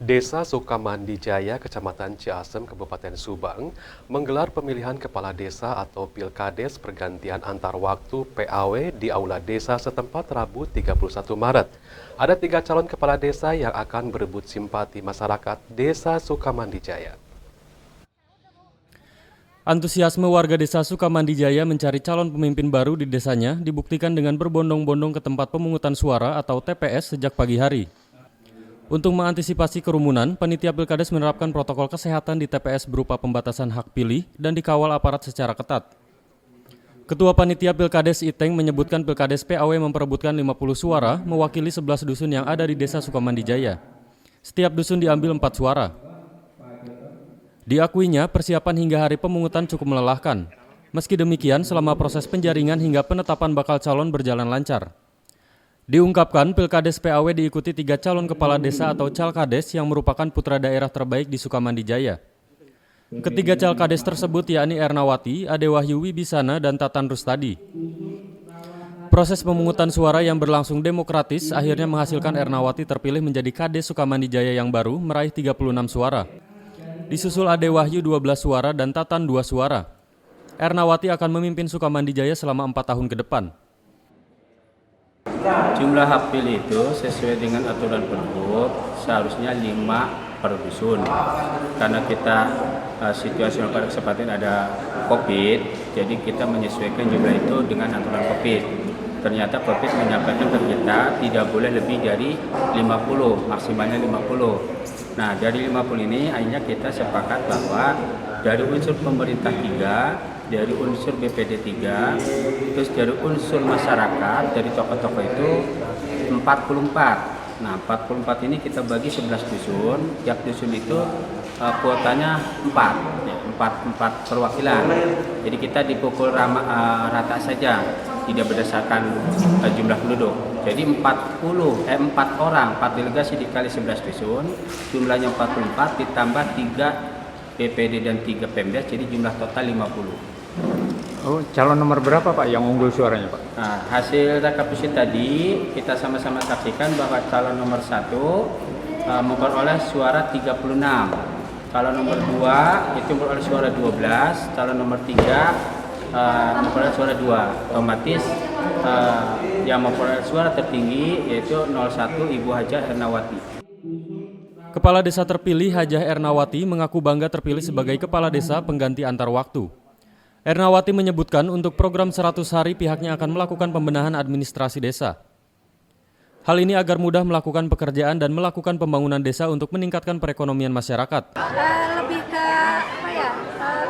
Desa Sukamandi Jaya, Kecamatan Ciasem, Kabupaten Subang, menggelar pemilihan kepala desa atau Pilkades pergantian antar waktu PAW di Aula Desa setempat Rabu 31 Maret. Ada 3 calon kepala desa yang akan berebut simpati masyarakat Desa Sukamandi Jaya. Antusiasme warga desa Sukamandi Jaya mencari calon pemimpin baru di desanya dibuktikan dengan berbondong-bondong ke tempat pemungutan suara atau TPS sejak pagi hari. Untuk mengantisipasi kerumunan, panitia Pilkades menerapkan protokol kesehatan di TPS berupa pembatasan hak pilih dan dikawal aparat secara ketat. Ketua Panitia Pilkades Iteng menyebutkan Pilkades PAW memperebutkan 50 suara mewakili 11 dusun yang ada di desa Sukamandi Jaya. Setiap dusun diambil 4 suara. Diakuinya, persiapan hingga hari pemungutan cukup melelahkan. Meski demikian, selama proses penjaringan hingga penetapan bakal calon berjalan lancar. Diungkapkan, Pilkades PAW diikuti 3 calon kepala desa atau calkades yang merupakan putra daerah terbaik di Sukamandi Jaya. Ketiga calkades tersebut yakni Ernawati, Ade Wahyu Wibisana, dan Tatan Rustadi. Proses pemungutan suara yang berlangsung demokratis akhirnya menghasilkan Ernawati terpilih menjadi Kades Sukamandi Jaya yang baru meraih 36 suara. Disusul Ade Wahyu 12 suara dan Tatan 2 suara. Ernawati akan memimpin Sukamandi Jaya selama 4 tahun ke depan. Jumlah hak pilih itu sesuai dengan aturan Pergub seharusnya 5 per dusun. Karena kita situasional pada kesempatan ada COVID, jadi kita menyesuaikan jumlah itu dengan aturan COVID. Ternyata COVID menyampaikan ke kita tidak boleh lebih dari 50, maksimalnya 50. Nah, dari 50 ini akhirnya kita sepakat bahwa dari unsur pemerintah 3, dari unsur BPD 3, terus dari unsur masyarakat, dari tokoh-tokoh itu 44. Nah, 44 ini kita bagi 11 dusun, tiap dusun itu kuotanya 4, ya, 4 perwakilan. Jadi kita dipukul rata saja, tidak berdasarkan jumlah penduduk. Jadi 4 orang, 4 delegasi dikali 11 dusun, jumlahnya 44 ditambah 3 BPD dan 3 Pemdes, jadi jumlah total 50. Oh, calon nomor berapa Pak yang unggul suaranya Pak? Nah, hasil rekapitulasi tadi kita sama-sama saksikan bahwa calon nomor 1 memperoleh suara 36. Calon nomor 2 itu memperoleh suara 12, calon nomor 3 memperoleh suara 2. Otomatis yang memperoleh suara tertinggi yaitu 01 Ibu Hajah Ernawati. Kepala Desa terpilih Hajah Ernawati mengaku bangga terpilih sebagai kepala desa pengganti antar waktu. Ernawati menyebutkan untuk program 100 hari pihaknya akan melakukan pembenahan administrasi desa. Hal ini agar mudah melakukan pekerjaan dan melakukan pembangunan desa untuk meningkatkan perekonomian masyarakat. Lebih ke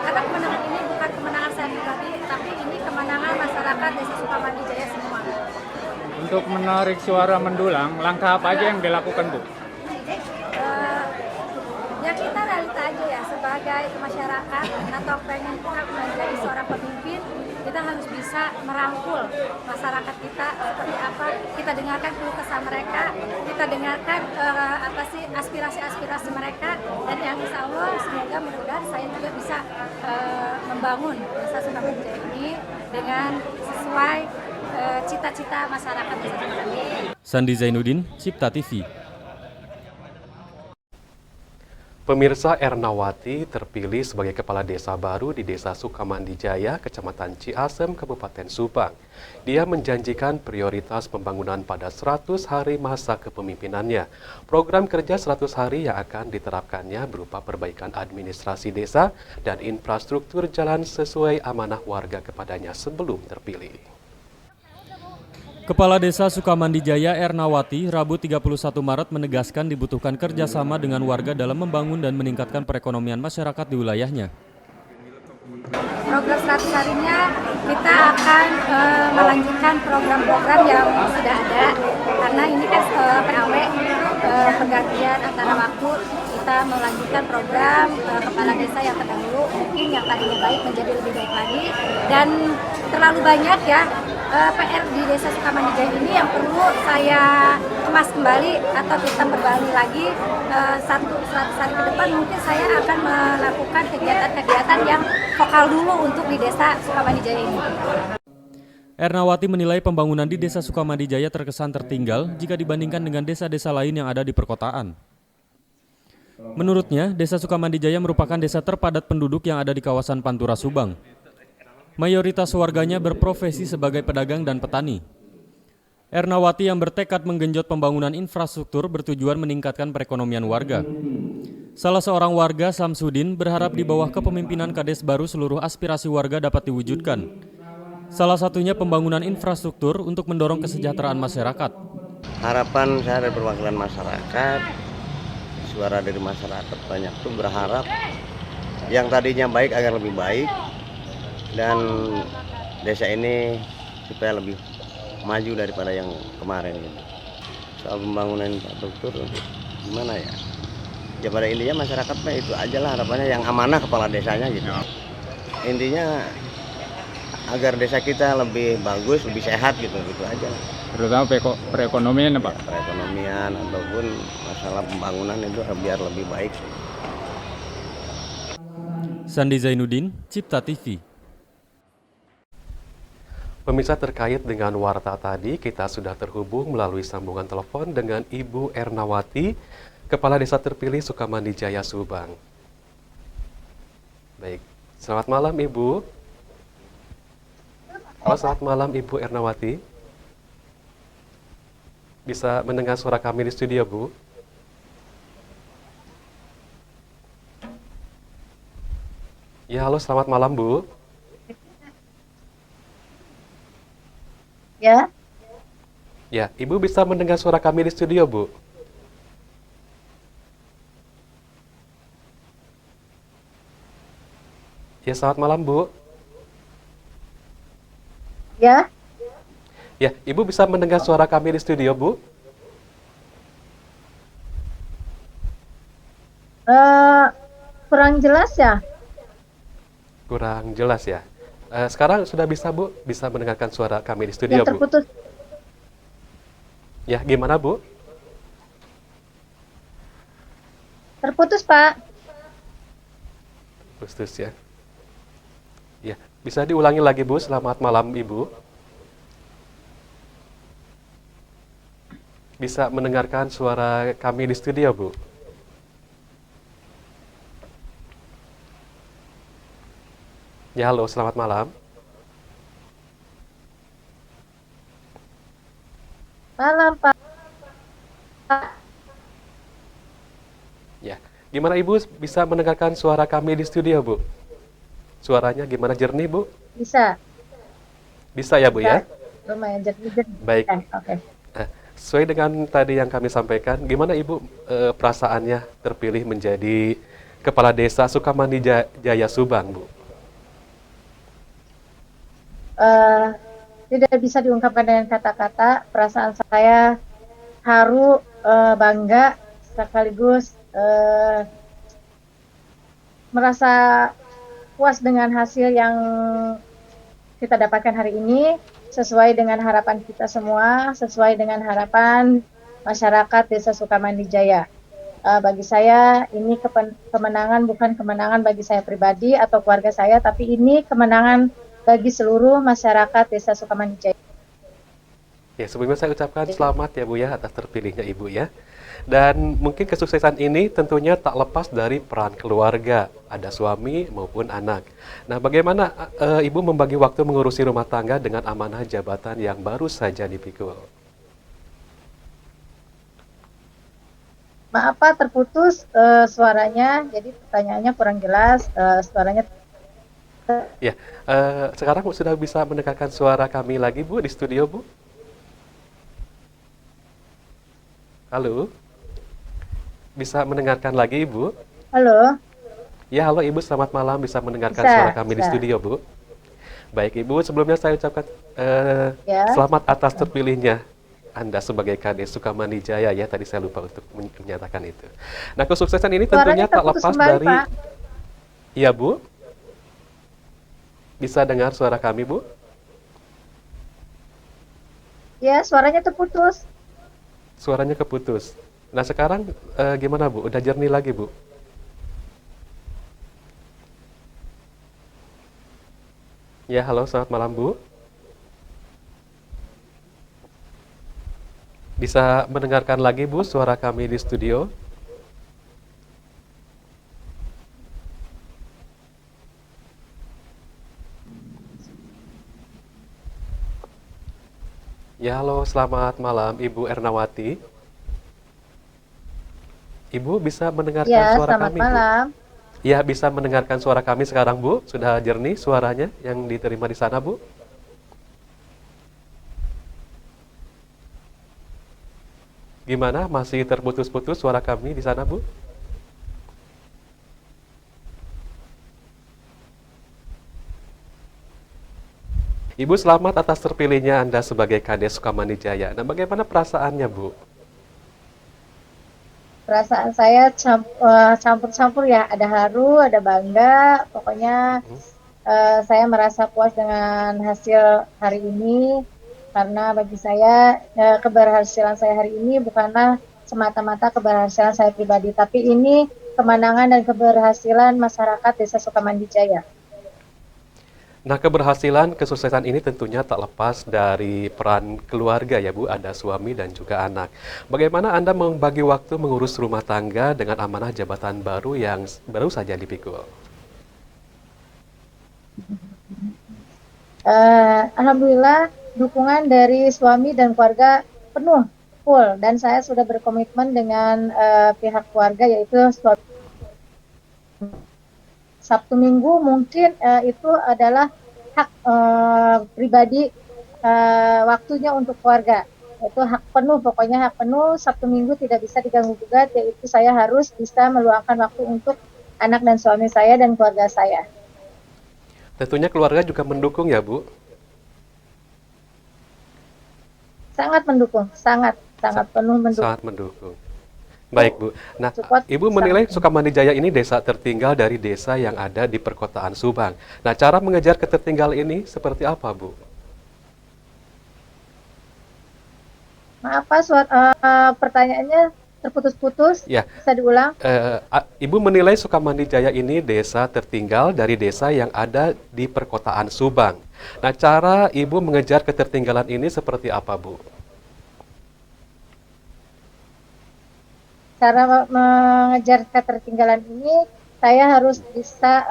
karena kemenangan ini bukan kemenangan saya pribadi, tapi ini kemenangan masyarakat Desa Sukamandi Jaya semua. Untuk menarik suara mendulang, langkah apa aja yang dilakukan Bu? Ya kita realita aja ya, sebagai masyarakat atau pengen menjadi seorang pemimpin, kita harus bisa merangkul masyarakat kita seperti apa, kita dengarkan keluh kesah mereka, kita dengarkan aspirasi-aspirasi mereka, dan yang insya Allah semoga mudah-mudahan saya juga bisa membangun Desa Sukamandi Jaya ini dengan sesuai cita-cita masyarakat Desa Sukamandi. Sandi Zainuddin, Cipta TV. Pemirsa, Ernawati terpilih sebagai kepala desa baru di Desa Sukamandi Jaya, Kecamatan Ciasem, Kabupaten Subang. Dia menjanjikan prioritas pembangunan pada 100 hari masa kepemimpinannya. Program kerja 100 hari yang akan diterapkannya berupa perbaikan administrasi desa dan infrastruktur jalan sesuai amanah warga kepadanya sebelum terpilih. Kepala Desa Sukamandi Jaya Ernawati Rabu 31 Maret menegaskan dibutuhkan kerjasama dengan warga dalam membangun dan meningkatkan perekonomian masyarakat di wilayahnya. Program 100 harinya kita akan melanjutkan program-program yang sudah ada, karena ini kan PAW pergantian antara waktu, kita melanjutkan program kepala desa yang terdahulu, mungkin yang tadinya baik menjadi lebih baik lagi, dan terlalu banyak ya PR di Desa Sukamandi Jaya ini yang perlu saya kemas kembali atau kita perbarui lagi. 100 hari ke depan mungkin saya akan melakukan kegiatan-kegiatan yang vokal dulu untuk di Desa Sukamandi Jaya ini. Ernawati menilai pembangunan di Desa Sukamandi Jaya terkesan tertinggal jika dibandingkan dengan desa-desa lain yang ada di perkotaan. Menurutnya, Desa Sukamandijaya merupakan desa terpadat penduduk yang ada di kawasan Pantura Subang. Mayoritas warganya berprofesi sebagai pedagang dan petani. Ernawati yang bertekad menggenjot pembangunan infrastruktur bertujuan meningkatkan perekonomian warga. Salah seorang warga, Samsudin, berharap di bawah kepemimpinan Kades baru seluruh aspirasi warga dapat diwujudkan. Salah satunya pembangunan infrastruktur untuk mendorong kesejahteraan masyarakat. Harapan saya dari perwakilan masyarakat, suara dari masyarakat banyak tuh berharap yang tadinya baik agar lebih baik dan desa ini supaya lebih maju daripada yang kemarin gitu. Soal pembangunan infrastruktur gimana ya? Ya pada intinya masyarakat itu aja lah harapannya yang amanah kepala desanya gitu. Intinya agar desa kita lebih bagus, lebih sehat gitu aja. Terutama perekonomian Pak. Perekonomian ataupun masalah pembangunan itu biar lebih baik. Sandi Zainuddin, Cipta TV. Pemirsa, terkait dengan warta tadi, kita sudah terhubung melalui sambungan telepon dengan Ibu Ernawati, Kepala Desa terpilih Sukamandijaya Subang. Baik, selamat malam Ibu. Halo, selamat malam Ibu Ernawati. Bisa mendengar suara kami di studio, Bu? Ya, halo, selamat malam Bu. Ya, Ya, Ibu bisa mendengar suara kami di studio, Bu? Ya, selamat malam, Bu. ya, Ya, Ibu bisa mendengar suara kami di studio, Bu? kurang jelas ya. Kurang jelas ya. Sekarang sudah bisa, Bu? Bisa mendengarkan suara kami di studio, Yang Bu? terputus. Ya, gimana, Bu? Terputus, Pak. Putus ya. Ya, bisa diulangi lagi, Bu. Selamat malam, Ibu. Bisa mendengarkan suara kami di studio, Bu? Ya, halo, selamat malam. Malam, Pak. Ya, gimana Ibu bisa mendengarkan suara kami di studio, Bu? Suaranya gimana, jernih, Bu? Bisa. Bisa ya, Bu ya? Lumayan jernih. Baik. Oke. Sesuai dengan tadi yang kami sampaikan, gimana Ibu perasaannya terpilih menjadi Kepala Desa Sukamandijaya Subang, Bu? Tidak bisa diungkapkan dengan kata-kata. Perasaan saya haru, bangga, sekaligus merasa puas dengan hasil yang kita dapatkan hari ini, sesuai dengan harapan kita semua, sesuai dengan harapan masyarakat Desa Sukamandijaya. Bagi saya ini kemenangan, bukan kemenangan bagi saya pribadi atau keluarga saya, tapi ini kemenangan bagi seluruh masyarakat Desa Sukamandijaya. Ya, sebelumnya saya ucapkan selamat ya Bu ya atas terpilihnya Ibu ya. Dan mungkin kesuksesan ini tentunya tak lepas dari peran keluarga, ada suami maupun anak. Nah, bagaimana Ibu membagi waktu mengurusi rumah tangga dengan amanah jabatan yang baru saja dipikul? Maaf Pak, terputus suaranya, jadi pertanyaannya kurang jelas, suaranya. Ya, sekarang sudah bisa mendengarkan suara kami lagi Bu di studio Bu? Halo? Bisa mendengarkan lagi Ibu? Halo? Ya, halo Ibu, selamat malam. Bisa mendengarkan Bisa, suara kami di bisa. studio Bu? Baik Ibu, sebelumnya saya ucapkan Ya. selamat atas terpilihnya Anda sebagai Kades Sukamandijaya ya. Tadi saya lupa untuk menyatakan itu. Nah, kesuksesan ini tentunya Suaranya tak terputus lepas kembali, dari... Pak. Iya Bu? Bisa dengar suara kami, Bu? Ya, suaranya terputus. Suaranya keputus. Nah, sekarang gimana, Bu? Udah jernih lagi, Bu? Ya, halo, selamat malam, Bu. Bisa mendengarkan lagi, Bu, suara kami di studio? Ya, halo, selamat malam Ibu Ernawati. Ibu bisa mendengarkan Ya, suara selamat kami, Bu? malam. Ya, bisa mendengarkan suara kami sekarang, Bu? Sudah jernih suaranya yang diterima di sana, Bu? Gimana? Masih terputus-putus suara kami di sana, Bu? Ibu, selamat atas terpilihnya Anda sebagai Kades Sukamandi Jaya. Nah, bagaimana perasaannya, Bu? Perasaan saya campur-campur ya, ada haru, ada bangga. Pokoknya saya merasa puas dengan hasil hari ini karena bagi saya keberhasilan saya hari ini bukanlah semata-mata keberhasilan saya pribadi, tapi ini kemenangan dan keberhasilan masyarakat Desa Sukamandi Jaya. Nah, keberhasilan, kesuksesan ini tentunya tak lepas dari peran keluarga ya Bu, ada suami dan juga anak. Bagaimana Anda membagi waktu mengurus rumah tangga dengan amanah jabatan baru yang baru saja dipikul? Alhamdulillah dukungan dari suami dan keluarga penuh, full, dan saya sudah berkomitmen dengan pihak keluarga, yaitu suami. Sabtu Minggu mungkin itu adalah hak pribadi, waktunya untuk keluarga. Itu hak penuh, pokoknya hak penuh. Sabtu Minggu tidak bisa diganggu gugat, yaitu saya harus bisa meluangkan waktu untuk anak dan suami saya dan keluarga saya. Tentunya keluarga juga mendukung ya Bu? Sangat mendukung, sangat penuh mendukung. Sangat mendukung. Baik Bu. Nah, Support Ibu menilai sangat. Sukamandi Jaya ini desa tertinggal dari desa yang ada di perkotaan Subang. Nah, cara mengejar ketertinggalan ini seperti apa Bu? Maaf Pak, pertanyaannya terputus-putus. Ya, Bisa diulang? Ibu menilai Sukamandi Jaya ini desa tertinggal dari desa yang ada di perkotaan Subang. Nah, cara Ibu mengejar ketertinggalan ini seperti apa, Bu? Cara mengejar ketertinggalan ini, saya harus bisa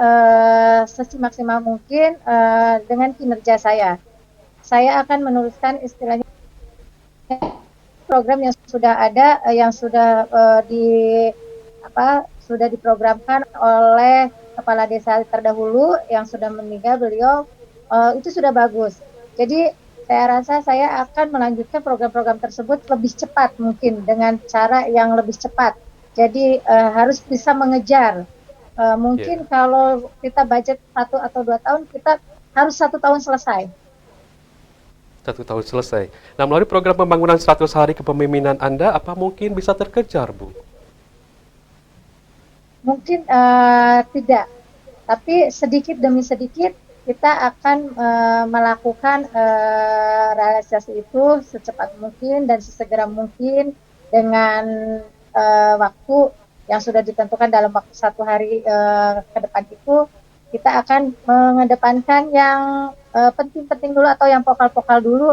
semaksimal mungkin dengan kinerja saya. Saya akan meneruskan istilahnya program yang sudah ada, yang sudah sudah diprogramkan oleh kepala desa terdahulu yang sudah meninggal, beliau itu sudah bagus. Jadi saya rasa saya akan melanjutkan program-program tersebut lebih cepat mungkin dengan cara yang lebih cepat. Jadi harus bisa mengejar. Mungkin kalau kita budget 1 atau 2 tahun, kita harus 1 tahun selesai. 1 tahun selesai. Nah, melalui program pembangunan 100 hari kepemimpinan Anda, apa mungkin bisa terkejar, Bu? Mungkin tidak, tapi sedikit demi sedikit kita akan melakukan realisasi itu secepat mungkin dan sesegera mungkin dengan waktu yang sudah ditentukan dalam waktu 1 hari ke depan itu. Kita akan mengedepankan yang penting-penting dulu atau yang vokal-vokal dulu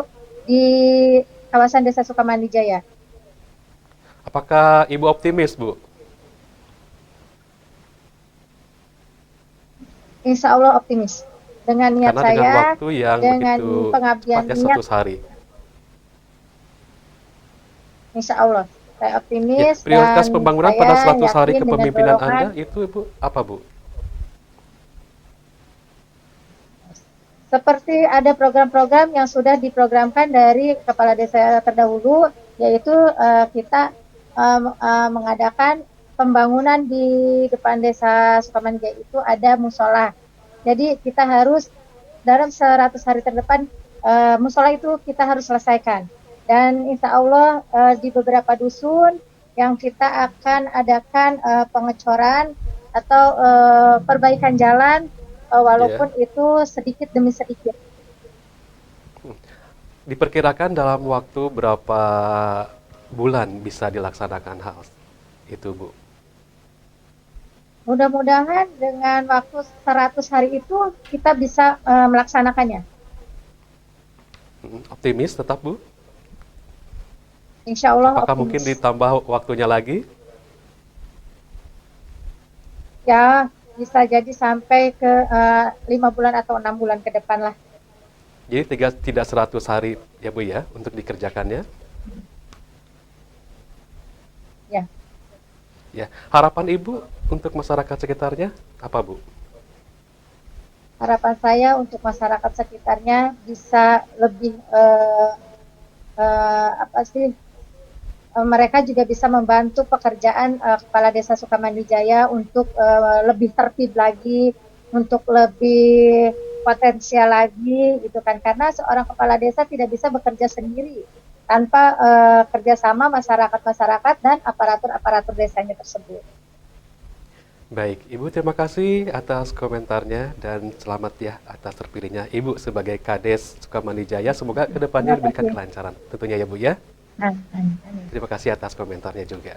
di kawasan Desa Sukamandi Jaya. Apakah Ibu optimis, Bu? Insya Allah optimis. Dengan niat Karena saya, dengan waktu yang dengan begitu pengabdian cepatnya niat, 100 hari. insya Allah saya Ya, optimis prioritas dan pembangunan saya pada 100 hari yakin dengan kepemimpinan dorongan Anda itu, Ibu, apa, Bu? seperti ada program-program yang sudah diprogramkan dari kepala desa terdahulu, yaitu kita mengadakan pembangunan di depan desa Sukamandi Jaya itu ada musola. Jadi kita harus dalam 100 hari terdepan musola itu kita harus selesaikan. Dan insya Allah di beberapa dusun yang kita akan adakan pengecoran atau perbaikan jalan, walaupun itu sedikit demi sedikit. Diperkirakan dalam waktu berapa bulan bisa dilaksanakan hal itu, Bu? Mudah-mudahan dengan waktu 100 hari itu kita bisa melaksanakannya. Optimis tetap, Bu? Insya Allah Apakah optimis. mungkin ditambah waktunya lagi? Ya, bisa jadi sampai ke 5 bulan atau 6 bulan ke depan lah. Jadi tidak 100 hari ya Bu ya untuk dikerjakannya. Ya. Ya, harapan Ibu untuk masyarakat sekitarnya apa Bu? Harapan saya untuk masyarakat sekitarnya bisa lebih mereka juga bisa membantu pekerjaan Kepala Desa Sukamandijaya untuk lebih tertib lagi, untuk lebih potensial lagi, gitu kan? Karena seorang kepala desa tidak bisa bekerja sendiri tanpa kerjasama masyarakat-masyarakat dan aparatur-aparatur desanya tersebut. Baik, Ibu terima kasih atas komentarnya dan selamat ya atas terpilihnya Ibu sebagai Kades Sukamandijaya. Semoga kedepannya diberikan kelancaran tentunya ya Bu ya. Terima kasih atas komentarnya juga.